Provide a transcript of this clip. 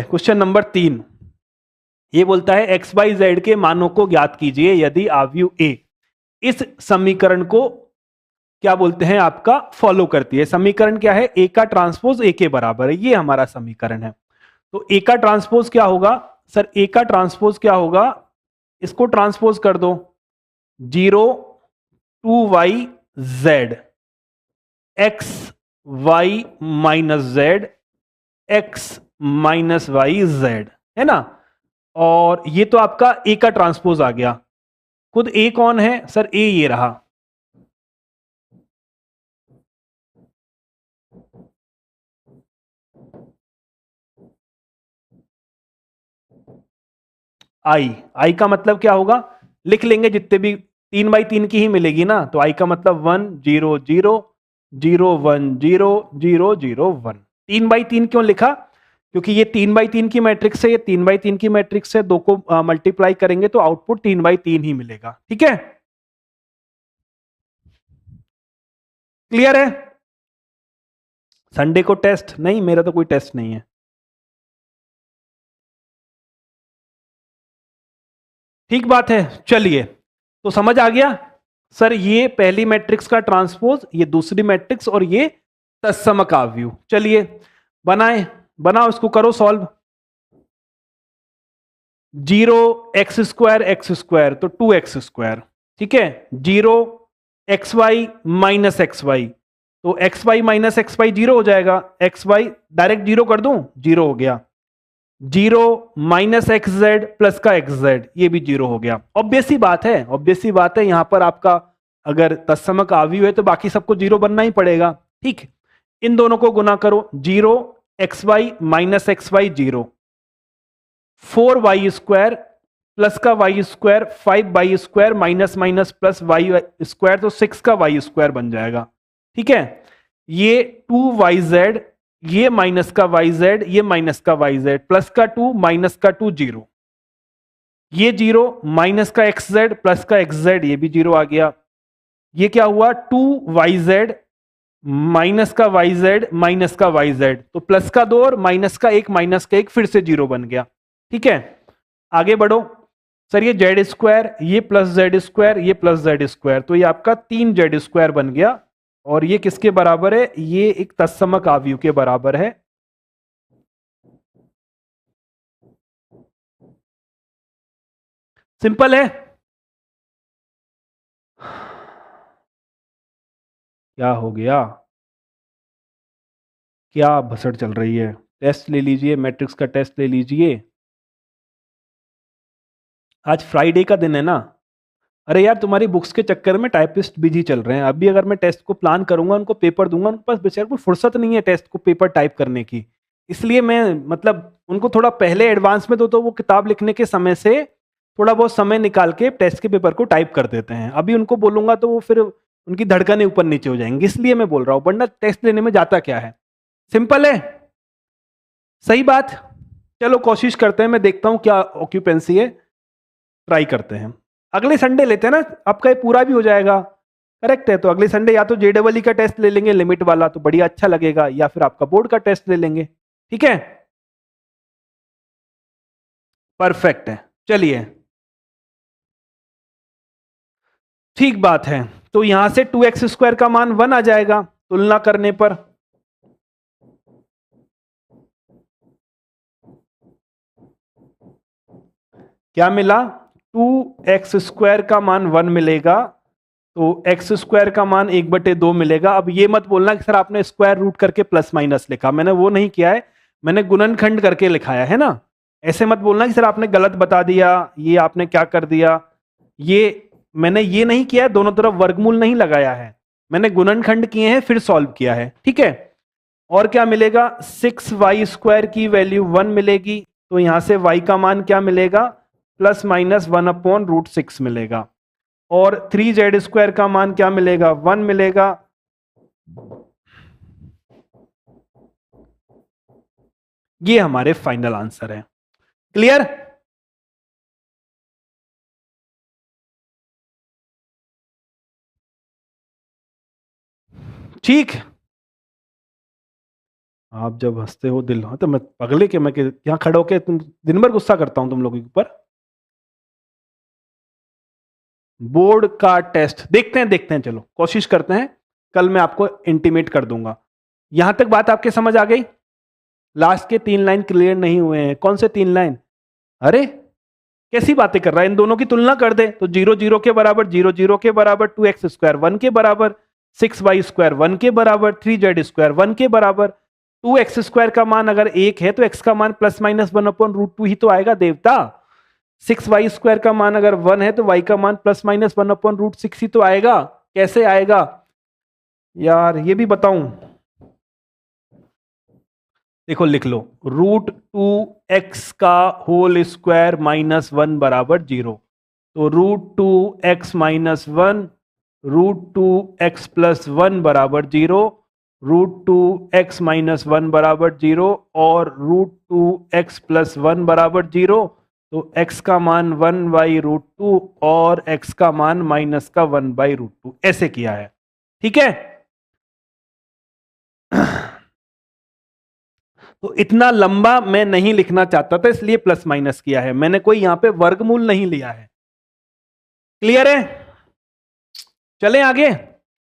Question number 3 ये बोलता है एक्स वाई जेड के मानों को ज्ञात कीजिए यदि आव्यूह ए इस समीकरण को क्या बोलते हैं आपका फॉलो करती है। समीकरण क्या है? ए का ट्रांसपोज ए के बराबर है, ये हमारा समीकरण है। तो ए का ट्रांसपोज क्या होगा सर? ए का ट्रांसपोज क्या होगा? इसको ट्रांसपोज कर दो, 0 2 y z X Y minus Z X minus Y Z, है ना। और ये तो आपका ए का ट्रांसपोज आ गया। खुद ए कौन है सर? ए ये रहा। आई का मतलब क्या होगा? लिख लेंगे, जितने भी 3x3 की ही मिलेगी ना, तो आई का मतलब 1 0 0 0 1 0 0 0 1। 3x3 क्यों लिखा? क्योंकि ये 3x3 की मैट्रिक्स है, ये 3x3 की मैट्रिक्स है, दो को मल्टीप्लाई करेंगे तो आउटपुट 3x3 ही मिलेगा। ठीक है, क्लियर है? संडे को टेस्ट नहीं, मेरा तो कोई टेस्ट नहीं है। ठीक बात है, चलिए तो समझ आ गया सर। ये पहली मैट्रिक्स का ट्रांसपोज, ये दूसरी मैट्रिक्स, और ये तत्समक आव्यूह। चलिए बनाए, बनाओ, इसको करो सॉल्व। 0 x² तो 2x², ठीक है। 0 xy माइनस एक्स वाई, तो xy माइनस एक्स वाई 0 हो जाएगा। xy डायरेक्ट 0 कर दूं, 0 हो गया। 0 माइनस एक्स जेड प्लस का एक्स जेड, ये भी 0 हो गया। ऑब्वियस सी बात है, ऑब्वियस सी बात है, यहां पर आपका अगर तत्समक आव्यूह है तो बाकी सबको 0 बनना ही पड़ेगा। ठीक, इन दोनों को गुना करो, 0 xy minus X Y 0, 4y² plus का y² 5y² minus minus plus y² तो 6 का y² बन जाएगा। ठीक है, ये 2yz, ये माइनस का yz, ये माइनस का yz, प्लस का 2 माइनस का 2 0, ये 0 माइनस का xz प्लस का xz, ये भी 0 आ गया। ये क्या हुआ? 2yz माइनस का yz माइनस का yz, तो प्लस का 2 और माइनस का 1 माइनस का 1 फिर से 0 बन गया। ठीक है, आगे बढ़ो सर। ये z², ये प्लस z², ये प्लस z², तो ये आपका 3z² बन गया। और ये किसके बराबर है? ये एक तत्समक आव्यूह के बराबर है। सिंपल है। क्या हो गया? क्या भसड़ चल रही है? टेस्ट ले लीजिए, मैट्रिक्स का टेस्ट ले लीजिए। आज फ्राइडे का दिन है ना। अरे यार, तुम्हारी बुक्स के चक्कर में टाइपिस्ट बिजी चल रहे हैं। अभी अगर मैं टेस्ट को प्लान करूंगा, उनको पेपर दूंगा, उनके पास बेचारे को फुर्सत नहीं है टेस्ट को पेपर टाइप करने की। इसलिए मैं मतलब उनको थोड़ा पहले एडवांस में दो, तो वो किताब लिखने के समय से थोड़ा बहुत समय निकाल के टेस्ट के पेपर को टाइप कर देते हैं। अभी उनको बोलूंगा तो वो फिर उनकी धड़कनें ऊपर नीचे हो जाएंगी, इसलिए मैं बोल रहा हूँ। वरना टेस्ट लेने में जाता क्या है? सिंपल है, सही बात। चलो कोशिश करते हैं, मैं देखता हूं क्या ऑक्यूपेंसी है, ट्राई करते हैं। अगले संडे लेते हैं ना, आपका ये पूरा भी हो जाएगा। करेक्ट है, तो अगले संडे या तो JEE का टेस्ट ले लेंगे लिमिट वाला, तो बढ़िया अच्छा लगेगा, या फिर आपका बोर्ड का टेस्ट ले लेंगे। ठीक है, परफेक्ट है। चलिए, ठीक बात है। तो यहां से 2x² का मान 1 आ जाएगा तुलना करने पर। क्या मिला? 2x² का मान 1 मिलेगा, तो x² का मान 1/2 मिलेगा। अब ये मत बोलना कि सर आपने स्क्वायर रूट करके प्लस माइनस लिखा, मैंने वो नहीं किया है, मैंने गुणनखंड करके लिखाया है ना। ऐसे मत बोलना कि सर आपने गलत बता दिया, ये आपने क्या कर दिया। ये मैंने ये नहीं किया है, दोनों तरफ वर्गमूल नहीं लगाया है, मैंने गुणनखंड किए हैं फिर सॉल्व किया है। ठीक है, और क्या मिलेगा? 6y² की वैल्यू 1 मिलेगी, तो यहां से y का मान क्या मिलेगा? प्लस माइनस 1/√6 मिलेगा। और 3z² का मान क्या मिलेगा? 1 मिलेगा। ये हमारे फाइनल आंसर है। क्लियर? ठीक, आप जब हंसते हो दिल, हाँ तो मैं पगले के मैं यहाँ खड़े होके तुम दिन भर गुस्सा करता हूँ तुम लोगों के ऊपर। बोर्ड का टेस्ट देखते हैं, चलो कोशिश करते हैं, कल मैं आपको इंटीमेट कर दूंगा। यहां तक बात आपके समझ आ गई? लास्ट के 3 लाइन क्लियर नहीं हुए हैं। कौन से 3 लाइन? अरे कैसी बातें कर रहा है, इन दोनों की तुलना कर दे तो 0 0 के बराबर, 0 0 के बराबर, 2x स्क्वायर 1 के बराबर, 6y स्क्वायर 1 के बराबर, 3z स्क्वायर 1 के बराबर। 2x स्क्वायर का मान अगर 1 है तो x का मान प्लस माइनस 1/√2 ही तो आएगा देवता। 6y स्क्वायर का मान अगर 1 है तो y का मान प्लस माइनस 1/√6 ही तो आएगा। कैसे आएगा यार, ये भी बताऊं? देखो लिख लो, √2x का होल स्क्वायर माइनस 1 बराबर 0। तो √2x माइनस 1, √2x प्लस 1 बराबर 0, √2x माइनस 1 बराबर 0 और √2x प्लस 1 बराबर 0। तो x का मान 1/√2 और x का मान माइनस का 1/√2 ऐसे किया है। ठीक है? तो इतना लंबा मैं नहीं लिखना चाहता था, इसलिए प्लस माइनस किया है मैंने, कोई यहां पे वर्गमूल नहीं लिया है। क्लियर है? चलें आगे।